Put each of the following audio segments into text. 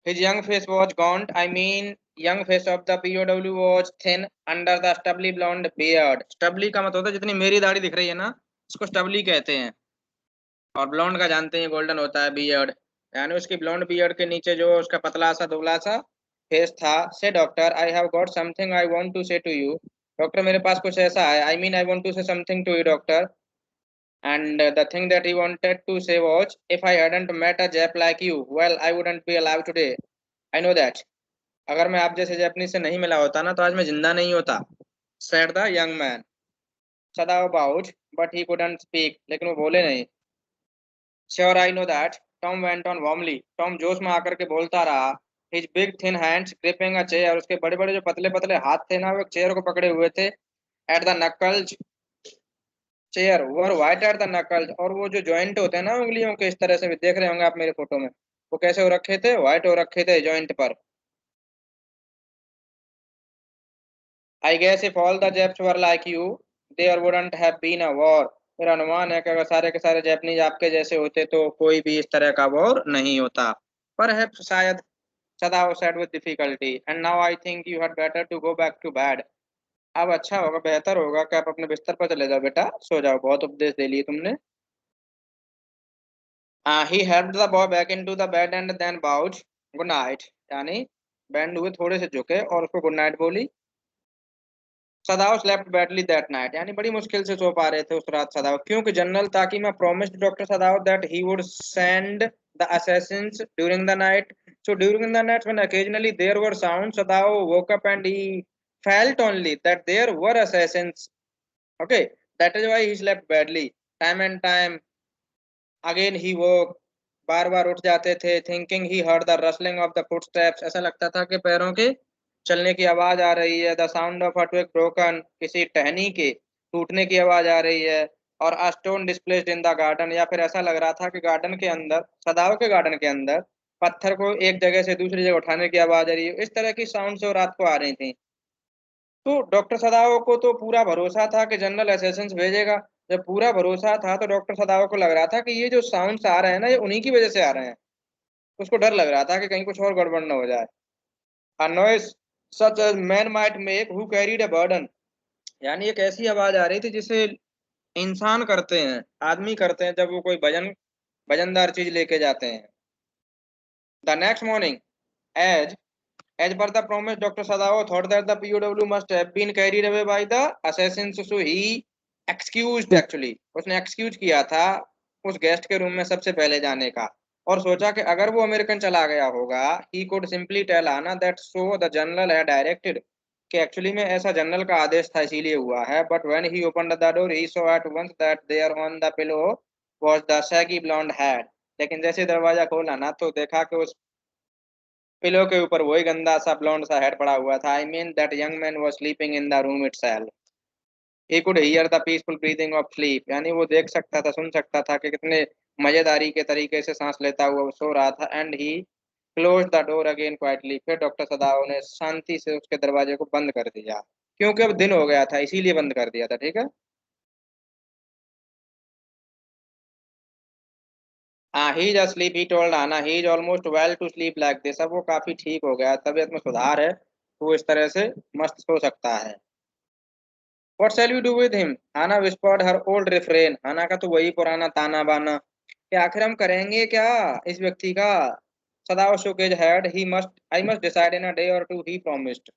His young face was gaunt. I mean, young face of the POW was thin under the stubbly blonde beard. Stubbly का मतलब होता है जितनी मेरी दाढ़ी दिख रही है ना, उसको स्टबली कहते हैं। और ब्लॉन्ड का जानते हैं गोल्डन होता है बियर्ड, यानी उसकी ब्लॉन्ड बियर्ड के नीचे जो उसका पतला सा दुबला सा फेस था। Say doctor, I have got something I want to say to you. Doctor मेरे पास कुछ ऐसा है, I mean I want to say something to you doctor. And the thing that he wanted to say was, if I hadn't met a Jap like you, well, I wouldn't be alive today. I know that. अगर मैं आप जैसे जापानी से नहीं मिला होता ना तो आज मैं जिंदा नहीं होता। Said the young man. Sadao बाउच, but he couldn't speak. लेकिन वो बोले नहीं। Sure, I know that. Tom went on warmly. Tom जोश में आकर के बोलता रहा। His big thin hands gripping a chair. उसके बड़े बड़े जो पतले पतले हाथ थे ना वो एक चेयर को पकड़े हुए थे। At the knuckles, chair were white at the knuckles, और वो जो जॉइंट होते हैं ना उंगलियों के, इस तरह से भी देख रहे होंगे आप मेरे फोटो में, वो कैसे हो रखे थे, व्हाइट हो रखे थे जॉइंट पर। I guess if all the Japs were like you there wouldn't have been a war. मेरा अनुमान है कि अगर सारे के सारे जापानीज आपके जैसे होते तो कोई भी इस तरह का वॉर नहीं होता। पर है शायद, सदाओ said with difficulty, and now I think you had better to go back to bed। अब अच्छा होगा, बेहतर होगा कि आप अपने बिस्तर पर चले जाओ बेटा, सो जाओ, बहुत उपदेश दे लिए तुमने। He helped the boy back into the bed and then bowed good night, यानी बैंड हुए, थोड़े से झुके और उसको गुड नाइट बोली। सदाव स्लेप्ट बैडली दैट नाइट, यानी बड़ी मुश्किल से सो पा रहे थे उस रात सदाव, क्योंकि जनरल ताकि मैं promised doctor सदाव that he would send the assassins during the night, so during the night when occasionally there were sounds, Sadao woke up and he felt only that there were assassins, okay, that is why he slept badly, time and time again ही वो बार बार उठ जाते थे। Thinking he heard the rustling of the footsteps, ऐसा लगता था कि पैरों के चलने की आवाज आ रही है। The sound of a twig broken, किसी टहनी के टूटने की आवाज आ रही है। और a stone displaced in the garden, या फिर ऐसा लग रहा था कि गार्डन के अंदर, सदाओं के गार्डन के अंदर पत्थर को एक जगह से दूसरी जगह उठाने की आवाज आ रही है। इस तरह की साउंड जो रात को आ रही थी। तो डॉक्टर सदाओ को तो पूरा भरोसा था कि जनरल असिस्टेंस भेजेगा। जब पूरा भरोसा था तो डॉक्टर सदाओ को लग रहा था कि ये जो साउंड्स आ रहे हैं ना ये उन्हीं की वजह से आ रहे हैं। उसको डर लग रहा था कि कहीं कुछ और गड़बड़ न हो जाए। A noise such as man might make who carried a burden, यानी एक ऐसी आवाज आ रही थी जिसे इंसान करते हैं, आदमी करते हैं जब वो कोई वजनदार चीज लेके जाते हैं। The next morning, as As per the promise, Dr. Sadao thought that the POW must have been carried away by the assassins, so he excused actually, उसने excuse किया था उस गेस्ट के रूम में सबसे पहले जाने का, और सोचा कि अगर वो अमेरिकन चला गया होगा, he could simply tell Anna that so the general had directed, कि एक्चुअली में ऐसा जनरल का आदेश था इसीलिए हुआ है। But when he opened the door, he saw at once that there on the pillow was the shaggy blonde head। लेकिन जैसे दरवाजा खोला ना तो देखा कि उस पिलो के ऊपर वही गंदा सा ब्लॉन्ड सा हेड पड़ा हुआ था। I mean that young man was sleeping in the room itself. He could hear the peaceful breathing of sleep, यानी वो देख सकता था, सुन सकता था कि कितने मजेदारी के तरीके से सांस लेता हुआ वो सो रहा था। And he close the door again quietly, फिर डॉक्टर सदाओ ने शांति से उसके दरवाजे को बंद कर दिया, क्योंकि अब दिन हो गया था इसीलिए बंद कर दिया था। ठीक है। He is asleep, he told Anna, he is almost well to sleep like this। अब वो काफी ठीक हो गया, तबीयत में सुधार है, वो इस तरह से मस्त सो सकता है। What shall we do with him? Hannah whispered her old refrain। हना का तो वही पुराना ताना बाना कि आखिर हम करेंगे क्या इस व्यक्ति का। सदाओ shook his head। He must, I must decide in a day or two, he promised।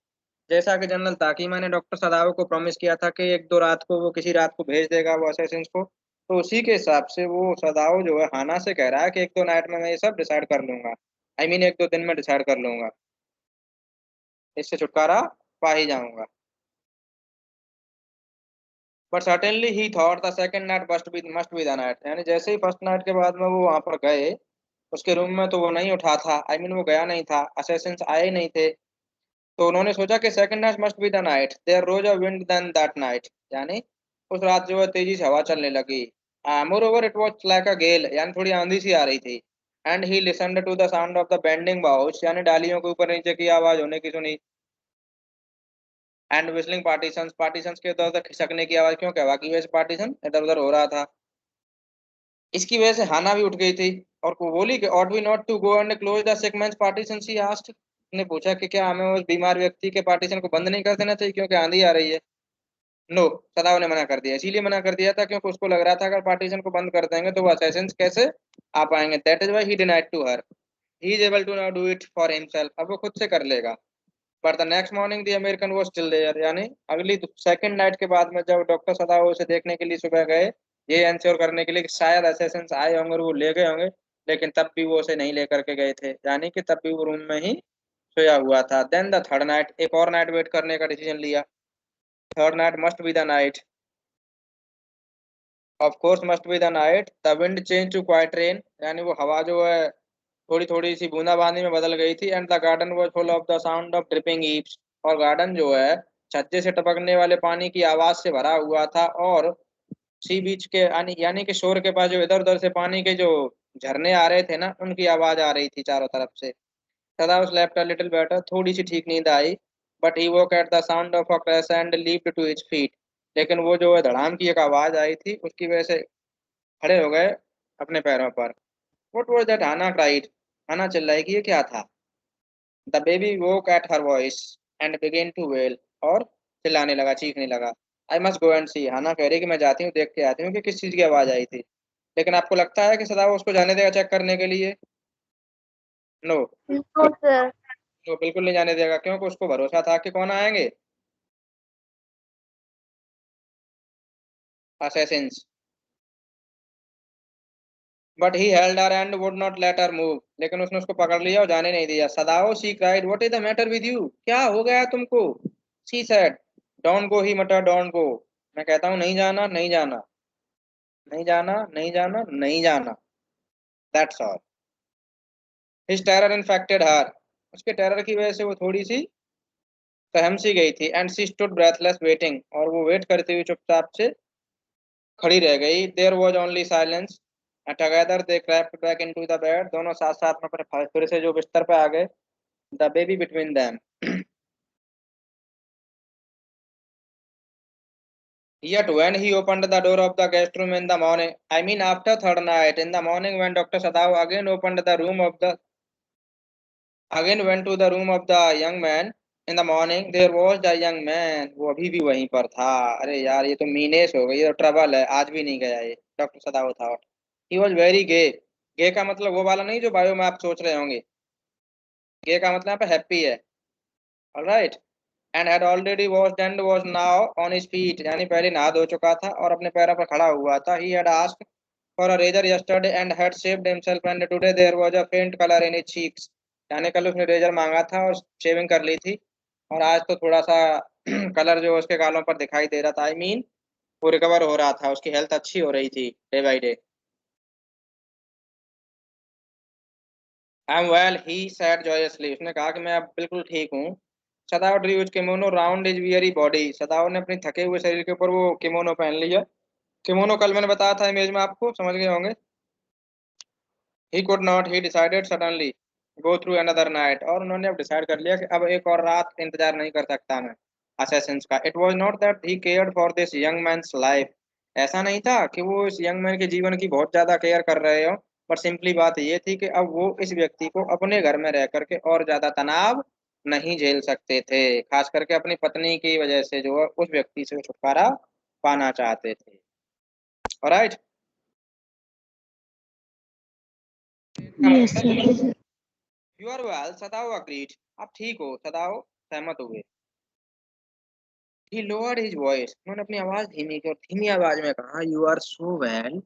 जैसा कि जनरल ताकीमा ने डॉक्टर सदाओ को प्रॉमिस किया था कि एक दो रात को वो किसी रात को भेज देगा वो असैसिन्स को, तो उसी के हिसाब से वो सदाओ जो है हाना से कह रहा है कि एक दो नाइट में मैं ये सब डिसाइड कर लूंगा। आई मीन एक दो दिन में डिसाइड कर लूंगा, इससे छुटकारा पा ही जाऊंगा। But certainly he thought the second night must be the night, यानी जैसे ही फर्स्ट नाइट के बाद में वो वहां पर गए उसके रूम में तो वो नहीं उठा था। आई मीन वो गया नहीं था, असेसिन्स आए ही नहीं थे। तो उन्होंने सोचा कि second night must be the night there rose a wind then that night, यानी उस रात जो है तेजी से हवा चलने लगी। Moreover it was like a gale, यानी थोड़ी आंधी सी आ रही थी। And he listened to the sound of the bending boughs, यानी डालियों के ऊपर नीचे की आवाज होने की सुनी। एंड विस्लिंग पार्टीशंस, पार्टीशंस के इधर उधर खिसकने की आवाज, क्यों क्या बाकी वैसे पार्टीशन इधर उधर हो रहा था। इसकी वजह से हाना भी उठ गई थी और को बोली कि ought we not to go and close the sick man's partition, she asked. ने पूछा कि क्या हमें उस बीमार व्यक्ति के पार्टीशन को बंद नहीं कर देना चाहिए क्योंकि आंधी आ रही है। नो, सदाव ने मना कर दिया। इसीलिए मना कर दिया था क्योंकि उसको लग रहा था अगर पार्टीशन को बंद कर देंगे तो वो असैसिन्स कैसे आ पाएंगे। That is why he denied to her. He is able to now do it for himself, अब वो खुद से कर लेगा। But the next morning the American was still there, यानी अगली सेकंड नाइट के बाद में जब डॉक्टर सदाव उसे देखने के लिए सुबह गए, ये इंश्योर करने के लिए कि शायद असैसिन्स आए होंगे और वो ले गए होंगे, लेकिन तब भी वो उसे नहीं लेकर के गए थे, यानी कि तब भी वो रूम में ही सोया हुआ था। देन द थर्ड नाइट, एक और नाइट वेट करने का डिसीजन लिया। Third night must be the night, of course must be the night. The wind change to quite rain, यानी वो हवा जो है थोड़ी थोड़ी सी बूंदाबांदी में बदल गई थी। And the garden was full of the sound of dripping eaves, और गार्डन जो है छज्जे से टपकने वाले पानी की आवाज से भरा हुआ था। और सी बीच के यानी कि शोर के पास जो इधर उधर से पानी के जो झरने आ रहे थे ना, उनकी आवाज आ रही थी चारों तरफ से। सदा स्लेप्ट अ लिटिल बेटर, थोड़ी सी ठीक नींद आई। But he woke at the sound of a crash and leaped to his feet, लेकिन वो जो है धड़ाम की एक आवाज आई थी, उसकी वजह से खड़े हो गए अपने पैरों पर। What was that, Hana cried, Hana चिल्लाई कि ये क्या था। The baby woke at her voice and began to wail, और चिल्लाने लगा, चीखने लगा। आई मस्ट गो एंड सी, हाना कह रही कि मैं जाती हूँ, देख के आती हूँ कि किस चीज की आवाज आई थी। लेकिन आपको लगता है कि सदा वो उसको जाने देगा चेक करने के लिए? No, No, sir. तो बिल्कुल नहीं जाने देगा, क्योंकि उसको भरोसा था कि कौन आएंगे, assassins. But he held her and would not let her move, लेकिन उसने उसको पकड़ लिया और जाने नहीं दिया। Sadao, she cried, what is the matter with you, क्या हो गया तुमको। She said, don't go, he muttered, don't गो। मैं कहता हूँ नहीं जाना, नहीं जाना, नहीं जाना, नहीं जाना, नहीं जाना, that's all. His terror infected her, उसके टेरर की वजह से वो थोड़ी सी सहम सी गई थी। And C stood breathless waiting, और वो वेट करते हुए चुपचाप से खड़ी रह गई। There was only silence. Together they crept back into the bed, दोनों साथ साथ में अपने फिर से जो बिस्तर पे आ गए। The baby between them. Yet when he opened the door of the guest room in the morning, I mean after third night, in the morning when Dr. Sadao again opened the room of the again went to the room of the young man in the morning, there was the young man, वो अभी भी वहीं पर था। अरे यार, ये तो मीनेस हो गई, ये तो ट्रबल है, आज भी नहीं गया ये। Doctor Sadao thought he was very gay. Gay का मतलब वो वाला नहीं जो बायो में आप सोच रहे होंगे। गे का मतलब यहाँ पे हैप्पी है। Alright. And had already washed and was now on his feet, यानी पहले नहा धो चुका था और अपने पैरों पर खड़ा हुआ था। He had asked for a razor yesterday and had shaved himself and today there was a faint colour in his cheeks, यानी कल उसने रेजर मांगा था और शेविंग कर ली थी, और आज तो थोड़ा सा कलर जो उसके गालों पर दिखाई दे रहा था। आई मीन वो रिकवर हो रहा था, उसकी हेल्थ अच्छी हो रही थी day by day. I am well, he said joyously, उसने कहा कि मैं अब बिल्कुल ठीक हूँ। सदाव ड्री उज kimono round is weary body, सदाव ने अपनी थके हुए शरीर के ऊपर वो किमोनो पहन लिया। किमोनो कल मैंने बताया था इमेज में, आपको समझ गए होंगे। He could not, he decided suddenly go through another night, और उन्होंने अब डिसाइड कर लिया कि अब एक और रात इंतजार नहीं कर सकता मैं असैसिन्स का। It was not that he cared for this young man's life, ऐसा नहीं था कि वो इस यंग मैन के जीवन की बहुत ज्यादा केयर कर रहे हो, पर सिंपली बात ये थी कि अब वो इस व्यक्ति को अपने घर में रह करके और ज्यादा तनाव नहीं झेल सकते थे, खास करके अपनी पत्नी की वजह से जो है उस व्यक्ति से छुटकारा पाना चाहते थे। ऑलराइट। का Yes, मतलब sir. You are well, Sadao agreed, आप ठीक हो, सदाओ सहमत हुए। ही लोअर्ड हिज वॉइस, उन्होंने अपनी आवाज धीमी की और धीमी आवाज में कहा, you are so well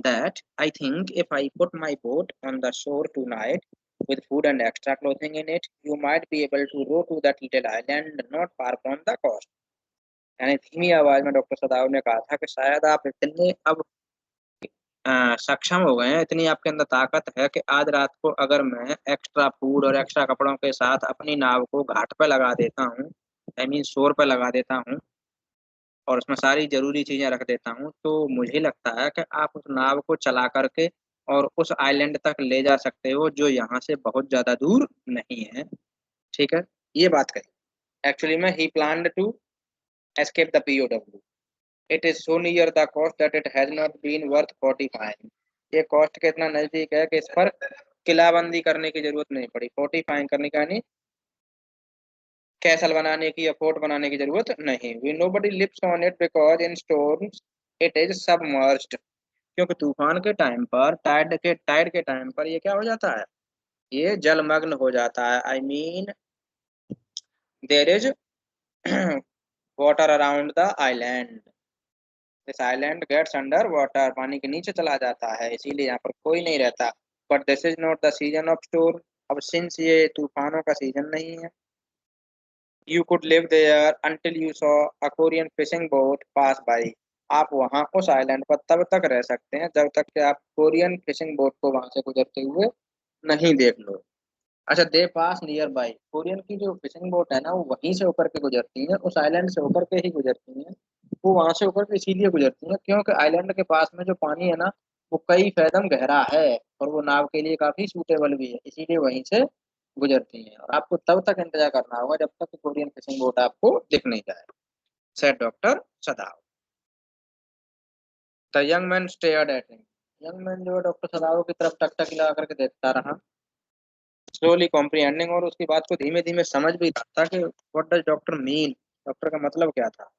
that I think if I put my boat on the shore tonight with food and extra clothing in it, you might be able to row to that little island not far from the coast। यानी धीमी आवाज में doctor सदाव ने कहा था कि शायद आप इतने अब सक्षम हो गए हैं, इतनी आपके अंदर ताकत है कि आज रात को अगर मैं एक्स्ट्रा फूड और एक्स्ट्रा कपड़ों के साथ अपनी नाव को घाट पे लगा देता हूँ, आई मीन शोर पे लगा देता हूँ, और उसमें सारी ज़रूरी चीज़ें रख देता हूँ, तो मुझे लगता है कि आप उस नाव को चला करके और उस आइलैंड तक ले जा सकते हो, जो यहाँ से बहुत ज़्यादा दूर नहीं है। ठीक है? ये बात कही। एक्चुअली में he planned to escape the POW. It is so near the coast that it has not been worth 40 fine. ये कॉस्ट के इतना नजदीक है कि इस पर किलाबंदी करने की जरूरत नहीं पड़ी, फोर्टिफाइंग करने का, यानी कैसल बनाने की या फोर्ट बनाने की जरूरत नहीं। We nobody lives on it because in storms it is submerged. क्योंकि तूफान के टाइम पर, टाइड के टाइम पर ये क्या हो जाता है, ये जलमग्न हो जाता है। I mean there is water around the island, this island gets under water, पानी के नीचे चला जाता है, इसीलिए यहाँ पर कोई नहीं रहता। But this is not the season of storm, अब सिंस ये तूफानों का सीजन नहीं है। You could live there until you saw a Korean fishing boat pass by, आप वहां उस आइलैंड पर तब तक रह सकते हैं जब तक कि आप कोरियन फिशिंग बोट को वहां से गुजरते हुए नहीं देख लो। अच्छा, दे पास नियर बाई, कोरियन की जो फिशिंग बोट है ना वो वहीं से होकर के गुजरती है, उस आइलैंड से होकर के ही गुजरती है। वो वहां से होकर के इसीलिए गुजरती है क्योंकि आइलैंड के पास में जो पानी है ना वो कई फैदम गहरा है, और वो नाव के लिए काफी सूटेबल भी है, इसीलिए वहीं से गुजरती है। और आपको तब तक इंतजार करना होगा जब तक कि कोरियन फिशिंग बोट आपको दिख नहीं जाए, said doctor सदाव। The young man stared at him, young man जो है डॉक्टर सदाव की तरफ टकटकी लगा करके देखता रहा, स्लोली कॉम्प्रिहेंडिंग, और उसकी बात को धीमे धीमे समझ भी रहा था कि what does doctor mean, doctor का मतलब क्या था।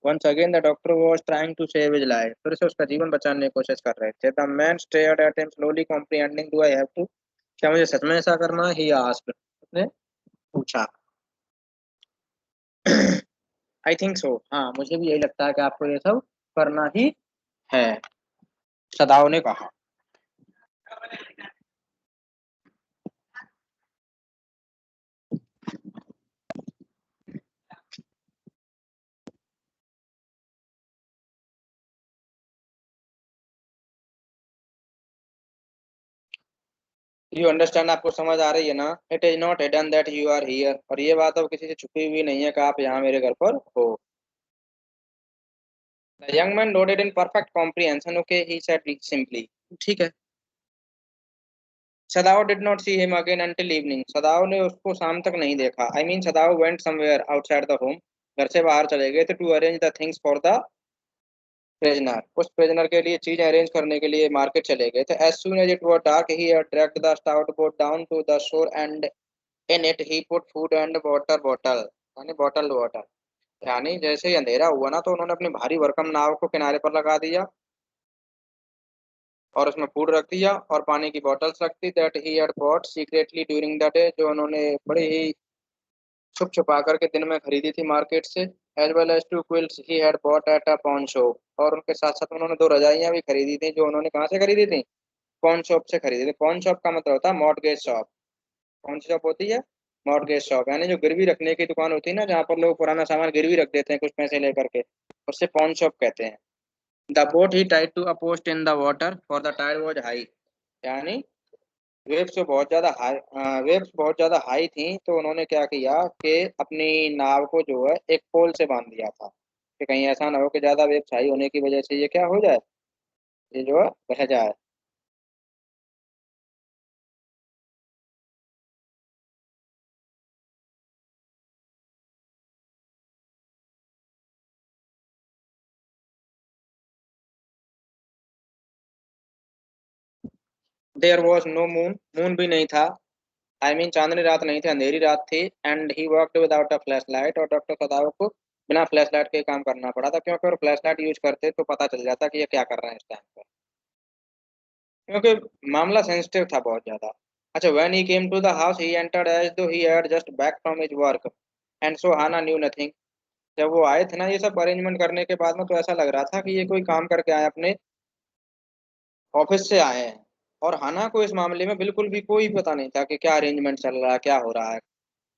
Once again the doctor was trying to save his life, फिर से उसका जीवन बचाने की कोशिश कर रहे थे। The man stared at him slowly comprehending, do I have to, क्या मुझे सच में ऐसा करना है, ही आस्क्ड, उसने पूछा। आई थिंक सो, हाँ मुझे भी यही लगता है कि आपको ये सब करना ही है, सदाव ने कहा। यू अंडरस्टैंड, आपको समझ आ रही है ना। It is not hidden that you are here, और ये बात अब किसी से छुपी हुई नहीं है कि आप यहाँ मेरे घर पर हो। The young man nodded in perfect comprehension. Okay, he said simply. ठीक है। Sadao did not see him again until evening, Sadao ने उसको शाम तक नहीं देखा। I mean Sadao went somewhere outside the home, घर से बाहर चले गए थे, to arrange the things for the prisoner, उस प्रिजनर के लिए चीजें अरेंज करने के लिए मार्केट चले गए थे। As soon as it was dark he had dragged the stout boat down to the shore and in it he put food and water bottle, यानी बॉटल वाटर, यानी जैसे ही अंधेरा हुआ ना तो उन्होंने अपनी भारी भरकम नाव को किनारे पर लगा दिया और उसमें फूड रख दिया और पानी की बॉटल्स रख दी, that he had bought secretly during the day, जो उन्होंने बड़े ही छुप छुपा करके दिन में खरीदी थी मार्केट से। As well as two quilts he had bought at a pawn shop, और उनके साथ साथ उन्होंने दो रजाइयां भी खरीदी थी, जो उन्होंने कहाँ से खरीदी थी, पॉन शॉप से खरीदी थी। पॉन शॉप का मतलब होता है मॉर्टगेज शॉप। कौन सी शॉप होती है, मॉर्टगेज शॉप, यानी जो गिरवी रखने की दुकान होती है ना, जहाँ पर लोग पुराना सामान गिरवी रख देते हैं कुछ पैसे लेकर के, उससे पॉन शॉप कहते हैं। The boat he tied to a post in the water for the tide was high, यानी वेव्स जो बहुत ज्यादा हाई, वेव्स बहुत ज्यादा हाई थी, तो उन्होंने क्या किया कि अपनी नाव को जो है एक पोल से बांध दिया था कि कहीं ऐसा ना हो कि ज्यादा वेव्स हाई होने की वजह से ये क्या हो जाए, ये जो है बह जाए। There was no moon, moon भी नहीं था, आई मीन चांदनी रात नहीं थी, अंधेरी रात थी। And he worked without a flash light, और डॉक्टर सदाव को बिना फ्लैश लाइट के काम करना पड़ा था, क्योंकि अगर फ्लैश लाइट यूज करते तो पता चल जाता कि ये क्या कर रहे हैं इस टाइम पर, क्योंकि मामला सेंसिटिव था बहुत ज्यादा। अच्छा, when he came to the house he entered as though he had just back from his work and so Hana knew nothing. जब वो आए थे ना ये सब अरेंजमेंट करने के बाद में, तो ऐसा लग रहा था कि ये कोई काम करके आए, अपने ऑफिस से आए हैं, और हाना को इस मामले में बिल्कुल भी कोई पता नहीं था कि क्या अरेंजमेंट चल रहा है, क्या हो रहा है,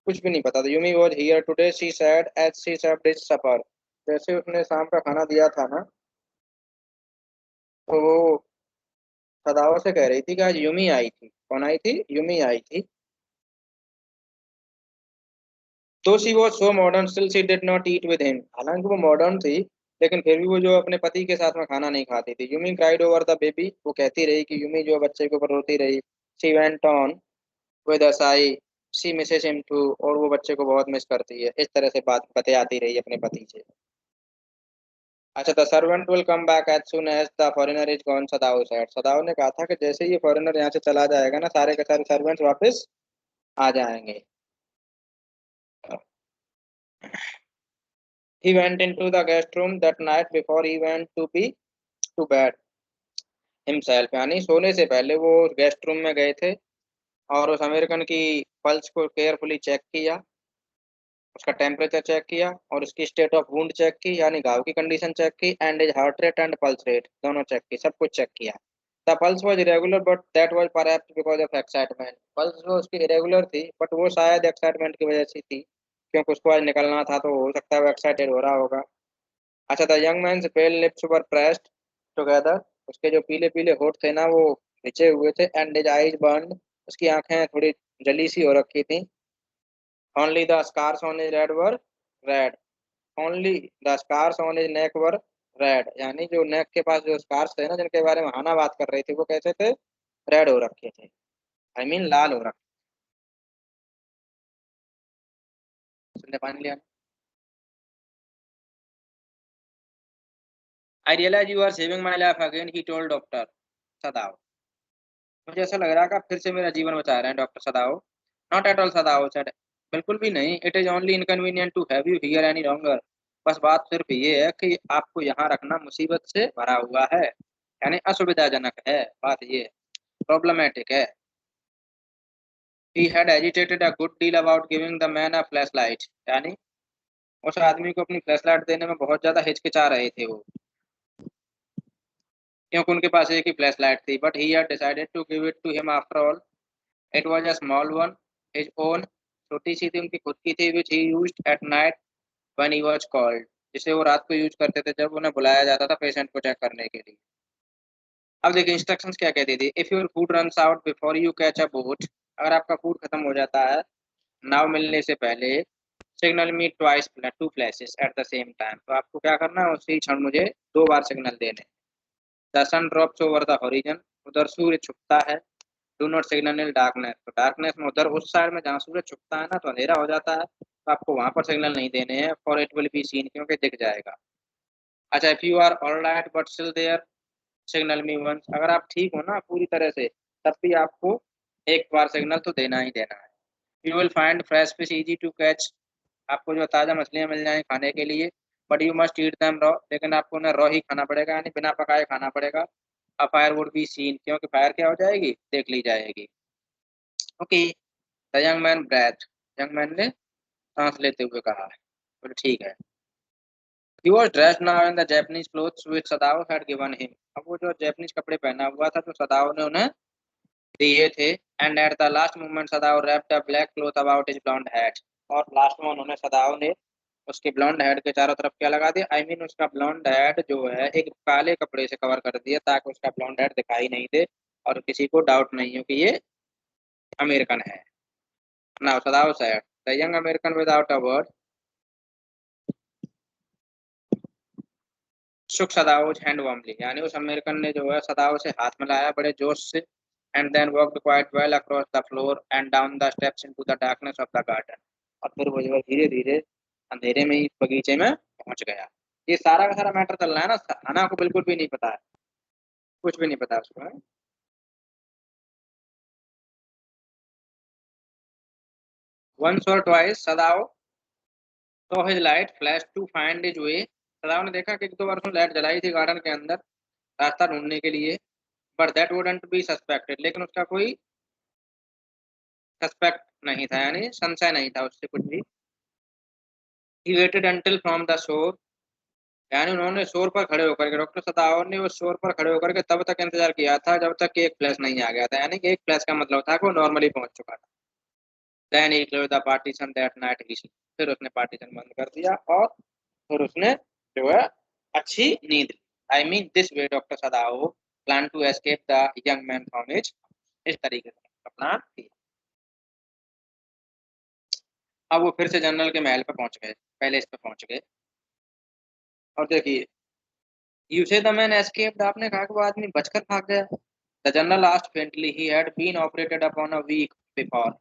कुछ भी नहीं पता था। Yumi was here today she said as she served his supper, जैसे उसने शाम का खाना दिया था ना, तो वो सदाओ से कह रही थी कि आज यूमी आई थी। कौन आई थी, यूमी आई थी। तो she was so modern still she did not eat with him, हालांकि वो मॉडर्न थी लेकिन फिर भी वो जो अपने पति के साथ में खाना नहीं खाती थी। Yumi cried over the baby, वो कहती रही कि यूमी जो बच्चे के ऊपर रोती रही। She went on with a sigh she misses him too, और वो बच्चे को बहुत मिस करती है, इस तरह से बात बतियाती रही अपने पति से। अच्छा, the servant will come back as soon as the foreigner is gone, Sadao said. Sadao ने कहा था कि जैसे ही ये फॉरेनर यहाँ से चला जाएगा ना, सारे के सारे सर्वेंट्स वापस आ जाएंगे। He went into the guest room that night before he went to bed himself, यानी सोने से पहले वो गेस्ट रूम में गए थे और उस अमेरिकन की पल्स को केयरफुली चेक किया, उसका टेम्परेचर चेक किया और उसकी स्टेट ऑफ वुंड चेक की, यानी घाव की कंडीशन चेक की, and is heart rate and pulse rate दोनों चेक की, सब कुछ चेक किया। The pulse was irregular but that was perhaps because of excitement. Pulse जो उसकी इरेगुलर थी बट वो शायद एक्साइटमेंट की वजह से थी, क्योंकि उसको आज निकलना था तो हो सकता है वो एक्साइटेड हो रहा होगा। अच्छा, the young man pale lips were pressed together, उसके जो पीले पीले होठ थे ना वो खिंचे हुए थे, एंड हिज आईज बर्न्ड, उसकी आंखें थोड़ी जली सी हो रखी थी। Only the scars on his red were red, only the scars on his neck were red, यानी जो नेक के पास जो स्कार्स थे ना जिनके बारे में हाना बात कर रही थी वो कैसे थे, रेड हो रखे थे, आई मीन लाल हो रखे। तुमने पानी लिया? I realize you are saving my life again, he told doctor Sadao. मुझे ऐसा लग रहा है कि आप फिर से मेरा जीवन बचा रहे हैं doctor Sadao. Not at all, Sadao said. बिल्कुल भी नहीं, it is only inconvenient to have you here any longer. बस बात सिर्फ ये है कि आपको यहाँ रखना मुसीबत से भरा हुआ है, यानी असुविधाजनक है, बात ये प्रॉब्लमेटिक है। He had agitated a good deal about giving the man a flashlight, यानी उस आदमी को अपनी फ्लैशलाइट देने में बहुत ज्यादा हिचकिचा रहे थे वो, क्योंकि उनके पास एक ही फ्लैशलाइट थी। But he had decided to give it to him after all. It was a small one, his own, छोटी सी थी, उनकी खुद की थी, which he used at night when he was called, जिसे वो रात को यूज करते थे जब उन्हें बुलाया जाता था पेशेंट को चेक करने के लिए। अब देखिए इंस्ट्रक्शंस क्या कहती थी। If your food runs out before you catch a boat, अगर आपका फूड खत्म हो जाता है नाव मिलने से पहले, signal me twice, two flashes at the same time, तो आपको क्या करना है उसी क्षण मुझे दो बार सिग्नल देने। The sun drops over the horizon, उधर सूर्य छुपता है। Do not signal in darkness, तो डार्कनेस में उधर उस साइड में जहाँ सूरज छुपता है ना तो अंधेरा हो जाता है, तो आपको वहां पर सिग्नल नहीं देने हैं, for it will be seen, क्योंकि दिख जाएगा। अच्छा, if you are all right but still there, signal me once, अगर आप ठीक हो ना पूरी तरह से तब भी आपको एक बार सिग्नल तो देना ही देना है। You will find fresh fish easy to catch, आपको जो ताज़ा मछलियाँ मिल जाएँ खाने के लिए, but you must eat them raw, लेकिन आपको उन्हें रॉ ही खाना पड़ेगा, यानी बिना पकाए खाना पड़ेगा। A fire would be seen, क्योंकि फायर क्या हो जाएगी, देख ली जाएगी। Okay, the young man breathed, young man ने सांस लेते हुए कहा। बोले ठीक है। He was dressed now in the Japanese clothes which Sadao had given him, अब वो जो जैपनीज कपड़े पहना हुआ था जो सदाओ ने उन्हें दिए थे। And at the last moment Sadao wrapped a black cloth about his blond head, और लास्ट में उन्होंने सदाओ ने उसके ब्लॉन्ड हेड के चारों तरफ क्या लगा दिया, आई मीन उसका ब्लॉन्ड हेड जो है एक काले कपड़े से कवर कर दिया ताकि उसका ब्लॉन्ड हेड दिखाई नहीं दे और किसी को डाउट नहीं हो कि ये अमेरिकन है। Now Sadao said, the young American without a word shook Sadao's hand warmly, यानी उस अमेरिकन ने जो है सदाओ से हाथ मिलाया बड़े जोश से। And then walked quite well across the floor and down the steps into the darkness of the garden, और फिर वो जो है धीरे धीरे अंधेरे में ही बगीचे में पहुंच गया। ये सारा का सारा मैटर चल रहा है ना, हना को बिल्कुल भी नहीं पता है, कुछ भी नहीं पता उसको है? वंस और twice Sadao saw his light flash to find his way, Sadao ने देखा कि एक दो बार उसने लाइट जलाई थी गार्डन के अंदर रास्ता ढूंढने के लिए। But that wouldn't be suspected, लेकिन उसका कोई सस्पेक्ट नहीं था, यानी संशय नहीं था उससे कुछ भी। He waited until from the shore, यानी उन्होंने शोर पर खड़े होकर के, डॉक्टर सदावर ने उस शोर पर खड़े होकर के तब तक इंतजार किया था जब तक कि एक फ्लैश नहीं आ गया था, यानी कि एक फ्लैश का मतलब था कि वो नॉर्मली पहुंच चुका था। Then he close the partition that night, फिर उसने पार्टीशन बंद कर दिया और फिर उसने जो है अच्छी नींद ली। I mean this way doctor Sadao plan to escape the young man from his, इस तरीके से अपना किया। अब वो फिर से जनरल के महल पे पहुंच गए, पैलेस पे पहुंच गए। और देखिए, यू से द मैन एस्केप्ड, आपने कहा कि वो आदमी बचकर भाग गया। The general asked faintly, he had been operated upon a week before,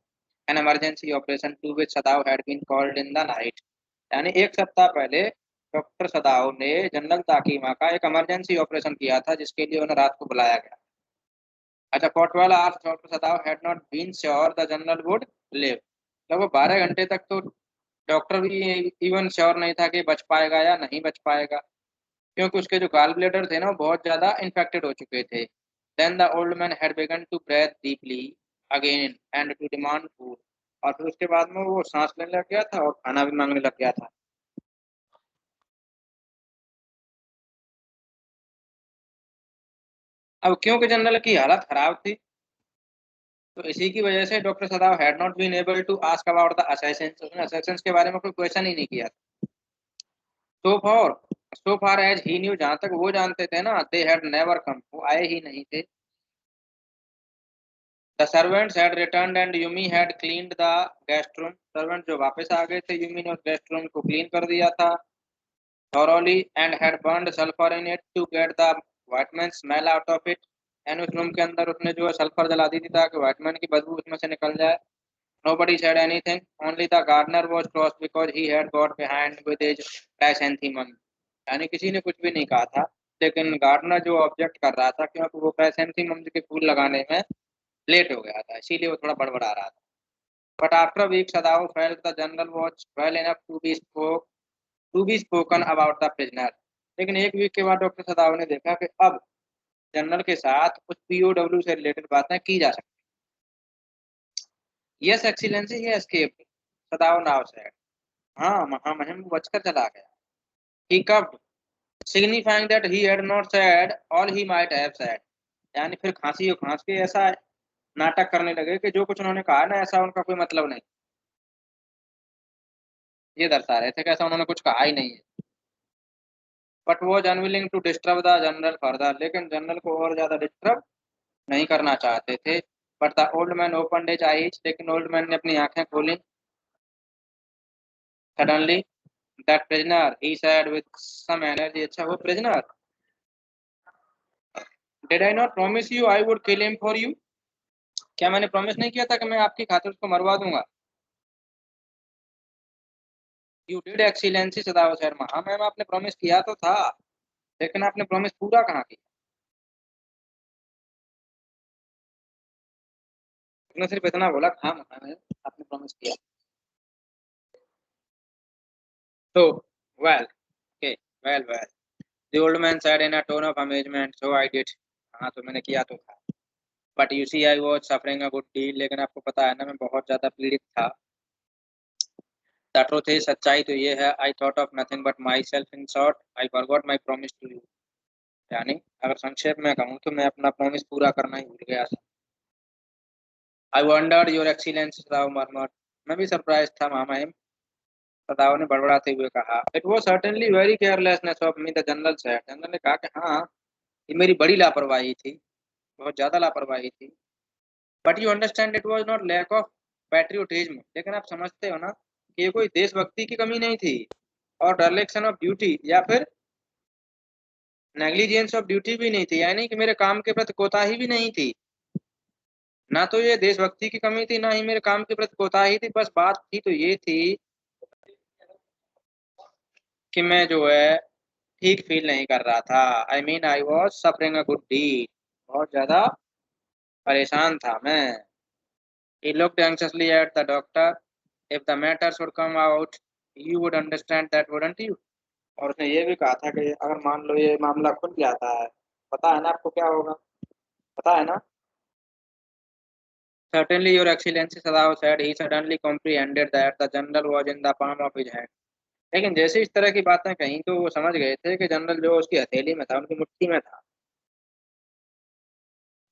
an emergency operation to which Sadao had been called in the night, यानी एक सप्ताह पहले डॉक्टर सदाव ने जनरल ताकीमा का एक इमरजेंसी ऑपरेशन किया था जिसके लिए उन्हें रात को बुलाया गया। अच्छा, for 12 hours doctor Sadao had not been sure the general would live. लगभग 12 घंटे तक तो डॉक्टर भी इवन श्योर नहीं था कि बच पाएगा या नहीं बच पाएगा, क्योंकि उसके जो गाल ब्लेडर थे ना वो बहुत ज्यादा इन्फेक्टेड हो चुके थे। Then the old man had begun to breathe deeply again and to demand food. और फिर उसके बाद में वो सांस लेने लग गया था और खाना भी मांगने लग गया था। अब क्योंकि जनरल की हालत खराब थी, तो इसी की वजह से doctor Sadao had not been able to ask about the assassins. उसने असैसिन्स के बारे में कोई क्वेश्चन ही नहीं किया। So for so far as he knew, जहां तक वो जानते थे ना, दे हैड नेवर कम, वो आए ही नहीं थे। The servants had returned and Yumi had cleaned the guest room. Servant जो वापस आ गए थे, यूमी ने उस गेस्ट रूम को क्लीन कर दिया था thoroughly and had burned sulfur in it to get the whiteman smell out of it। And उस रूम के अंदर उसने जो है सल्फर जला दी थी ताकि व्हाइटमैन की बदबू उसमें से निकल जाए। Nobody said anything, only the gardener was cross because he had got behind with his chrysanthemum। यानी किसी ने कुछ भी नहीं कहा था, लेकिन गार्डनर जो ऑब्जेक्ट कर रहा था क्योंकि वो क्राइसैंथेमम के फूल लगाने में लेट हो गया था, इसीलिए वो थोड़ा बड़बड़ा रहा था। But after week Sadao felt the general was well enough to be spoken about the prisoner. लेकिन एक वीक के बाद डॉक्टर सदाव ने देखा कि अब जनरल के साथ कुछ पीओडब्ल्यू से रिलेटेड बातें की जा सकती। Yes excellency he escaped, Sadao now said. हाँ, महामहिम बचकर चला गया। He coughed, signifying that he had not said all he might have said. यानी फिर खांसी और खांस के ऐसा नाटक करने लगे कि जो कुछ उन्होंने कहा ना ऐसा उनका कोई मतलब नहीं। ये दर्शा रहे थे कि ऐसा उन्होंने कुछ कहा ही नहीं है। But was unwilling to disturb the general further, लेकिन जनरल को और ज्यादा डिस्टर्ब नहीं करना चाहते थे। But the old man open his eyes, लेकिन ओल्ड मैन ने अपनी आंखें खोली। Suddenly that prisoner he said with some energy, अच्छा वो prisoner, did I not promise you I would kill him for you. क्या मैंने प्रॉमिस नहीं किया था कि मैं आपकी खातिर उसको मरवा दूंगा। यू डिड एक्सीलेंसी सदाव शर्मा, हाँ मैम आपने प्रॉमिस किया तो था, लेकिन आपने प्रॉमिस पूरा कहाँ किया। उसने सिर्फ इतना बोला, हाँ मैम आपने प्रॉमिस किया। तो well okay, well the old man said in a tone of amazement, so I did. हाँ तो मैंने किया तो था। But you see I was suffering a good deal, लेकिन आपको पता है ना मैं बहुत ज्यादा पीड़ित था। द ट्रुथ इज, सच्चाई तो ये है, I thought of nothing but myself, in short I forgot my promise to you. यानी अगर संक्षेप में कहूँ तो मैं अपना प्रॉमिस पूरा करना ही भूल गया था। I wondered your excellence, Sadao murmured, मैं भी सरप्राइज था महामहिम, सदाव ने बड़बड़ाते हुए कहा। It was certainly very carelessness of me, the general said. General ने कहा कि हाँ ये मेरी बड़ी लापरवाही थी, बहुत ज्यादा लापरवाही थी। But you understand it was not lack of patriotism, लेकिन आप समझते हो ना कि ये कोई देशभक्ति की कमी नहीं थी और डायरेक्शन ऑफ ड्यूटी या फिर नेग्लिजेंस ऑफ ड्यूटी भी नहीं थी, यानी कि मेरे काम के प्रति कोताही भी नहीं थी। ना तो ये देशभक्ति की कमी थी, ना ही मेरे काम के प्रति कोताही थी, बस बात थी तो ये थी कि मैं जो है ठीक फील नहीं कर रहा था। आई mean I was suffering a good deal, बहुत ज्यादा परेशान था मैं। He looked anxiously at the doctor. If the matter should come out, you would understand that, wouldn't you? और उसने ये भी कहा था कि अगर मान लो ये मामला खुल जाता है, पता है ना आपको क्या होगा, पता है ना। Certainly, Your Excellency, Sadao said. He suddenly comprehended that the general was in the palm of his hand. लेकिन जैसे इस तरह की बातें कहीं तो वो समझ गए थे कि जनरल जो उसकी हथेली में था, उनकी मुट्ठी में था।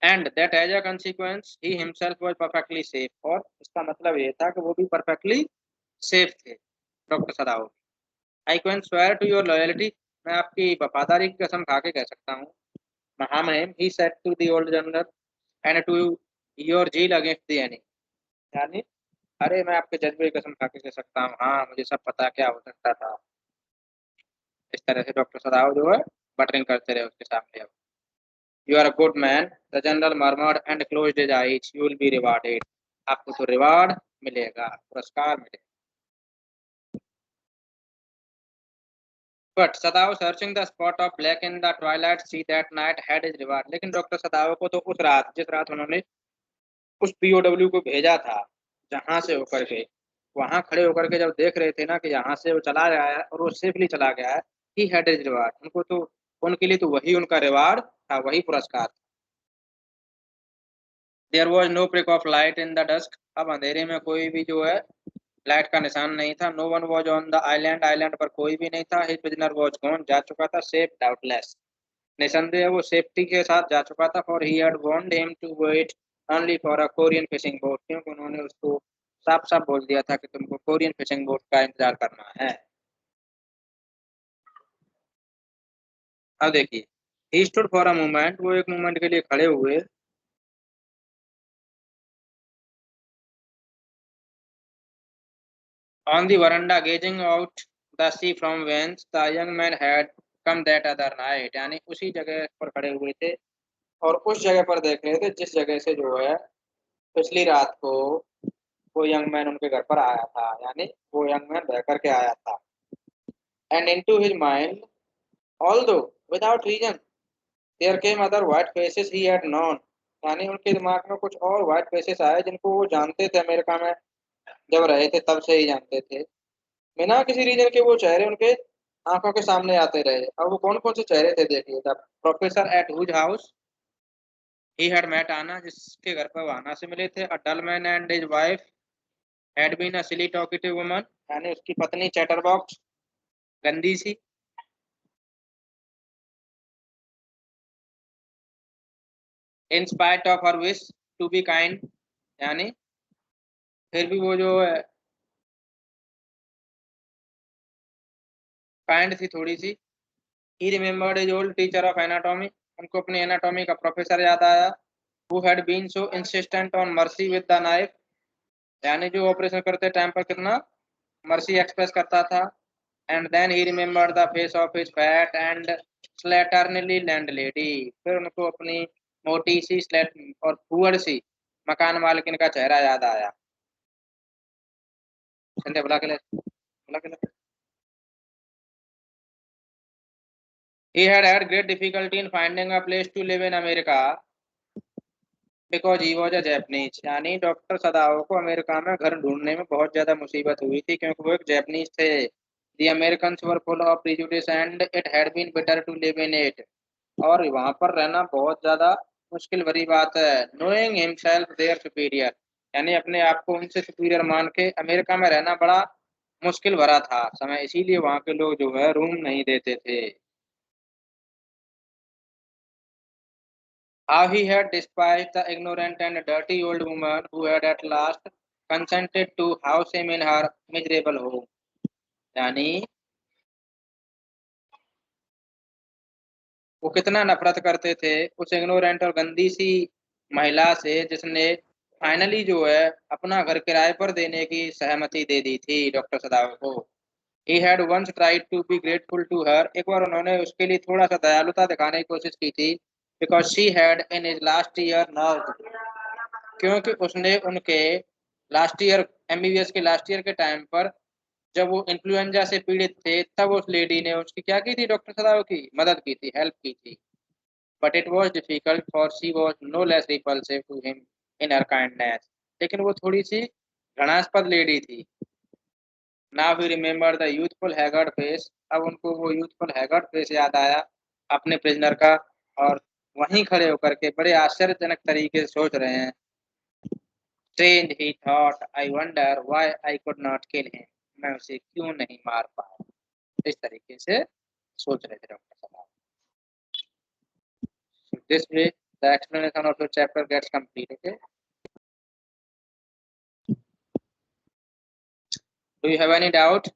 And that as a consequence he himself was perfectly safe, और इसका मतलब ये था कि वो भी परफेक्टली सेफ थे, doctor Sadao. I can swear to your loyalty, मैं आपकी वफादारी की कसम खा के कह सकता हूँ महामहिम, he said to the old general, and to your zeal against the enemy. यानी अरे मैं आपके जज्बे की कसम खा के कह सकता हूँ, हाँ मुझे सब पता क्या हो सकता था। इस तरह से डॉक्टर सदाव जो है बटरिंग करते रहे उसके सामने। अब you are a good man, the general murmured and closed his eyes, you will be rewarded. आपको तो रिवार्ड मिलेगा, पुरस्कार मिलेगा। But Sadao searching the spot of black in the twilight sea that night had his reward. लेकिन doctor सदाओ को तो उस रात, जिस रात उन्होंने उस पीओडब्ल्यू को भेजा था, जहां से होकर के, वहां खड़े होकर के जब देख रहे थे ना कि यहाँ से वो चला गया है और वो सेफली चला गया है, ही हैड हिज रिवार्ड, उनको तो, उनके लिए तो वही उनका रिवार्ड था, वही पुरस्कार। There was no prick of light in the dusk, अब अंधेरे में कोई भी जो है लाइट का निशान नहीं था। No one was on the island, island पर कोई भी नहीं था। हिज प्रिजनर वॉज गॉन, जा चुका था। सेफ डाउटलेस, निसंदेह वो सेफ्टी के साथ जा चुका था। For he had warned him to wait only for a Korean fishing boat, क्योंकि उन्होंने उसको साफ साफ बोल दिया था कि तुमको कोरियन फिशिंग बोट का इंतजार करना है। अब देखिए, he stood for a moment, वो एक मोमेंट के लिए खड़े हुए। On the veranda gazing out the sea from whence the young man had come that other night, यानी उसी जगह पर खड़े हुए थे और उस जगह पर देख रहे थे जिस जगह से जो है पिछली रात को वो यंग मैन उनके घर पर आया था, यानी वो यंग मैन बह करके आया था। And into his mind although without reason there came other white faces he had known, यानी उनके दिमाग में कुछ और व्हाइट फेसेस आए जिनको वो जानते थे, अमेरिका में जब रहे थे तब से ही जानते थे। बिना किसी रीजन के वो चेहरे उनके आंखों के सामने आते रहे। अब वो कौन कौन से चेहरे थे देखिए। The professor at whose house he had met Hana, जिसके घर पर वो आना से मिले थे। A dull man and his wife had been a silly talkative woman, यानी उसकी पत्नी चैटरबॉक्स, गंदी सी। In spite of her wish to be kind, यानी फिर भी वो जो है काइंड थी थोड़ी सी। He remembered his old teacher of anatomy, उनको अपनी एनाटॉमी का प्रोफेसर याद आया। Who had been so insistent on mercy with the knife, यानी जो ऑपरेशन करते टाइम पर कितना मर्सी एक्सप्रेस करता था। And then he remembered the face of his fat and slatternly landlady, फिर उनको अपनी मोटी सी स्लेट और फूहड़ सी मकान मालकिन का चेहरा याद आया। संध्या बुला के ले, बुला के ले। He had great difficulty in finding a place to live in America because he was a Japanese, यानी डॉक्टर सदाओ को अमेरिका में घर ढूंढने में बहुत ज्यादा मुसीबत हुई थी क्योंकि वो एक जापानीज थे। The Americans were full of prejudice and it had been better to live in it, और वहां पर रहना बहुत ज्यादा मुश्किल भरी बात है। Knowing himself their superior, यानी अपने आप को उनसे सुपीरियर मान के अमेरिका में रहना बड़ा मुश्किल भरा था समय, इसीलिए वहां के लोग जो है रूम नहीं देते थे। How he had despised the ignorant and dirty old woman who had at last consented to house him in her miserable home, यानी वो कितना नफरत करते थे उस इग्नोरेंट और गंदी सी महिला से जिसने फाइनली जो है अपना घर किराए पर देने की सहमति दे दी थी डॉक्टर सदाव को। He had once tried to be grateful to her, एक बार उन्होंने उसके लिए थोड़ा सा दयालुता दिखाने की कोशिश की थी। Because she had in his last year nerve, क्योंकि उसने उनके लास्ट ईयर एमबीबीएस के लास्ट ईयर के टाइम पर जब वो इन्फ्लुएंजा से पीड़ित थे तब उस लेडी ने उसकी क्या की थी, डॉक्टर सदाव की मदद की थी, हेल्प की थी। But it was difficult for she was no less repulsive to him in her kindness, लेकिन वो थोड़ी सी घृणास्पद लेडी थी। Now he remember the youthful haggard face, अब उनको वो यूथफुल हैगर्ड फेस याद आया अपने प्रिजनर का, और वहीं खड़े होकर के बड़े आश्चर्यजनक तरीके से सोच रहे हैं। Strange, he thought, I wonder why I could not kill him. मैं उसे क्यों नहीं मार पाया, इस तरीके से सोच रहे थे डॉक्टर साहब। So this way the explanation of your chapter gets complete. Okay, do you have any doubt?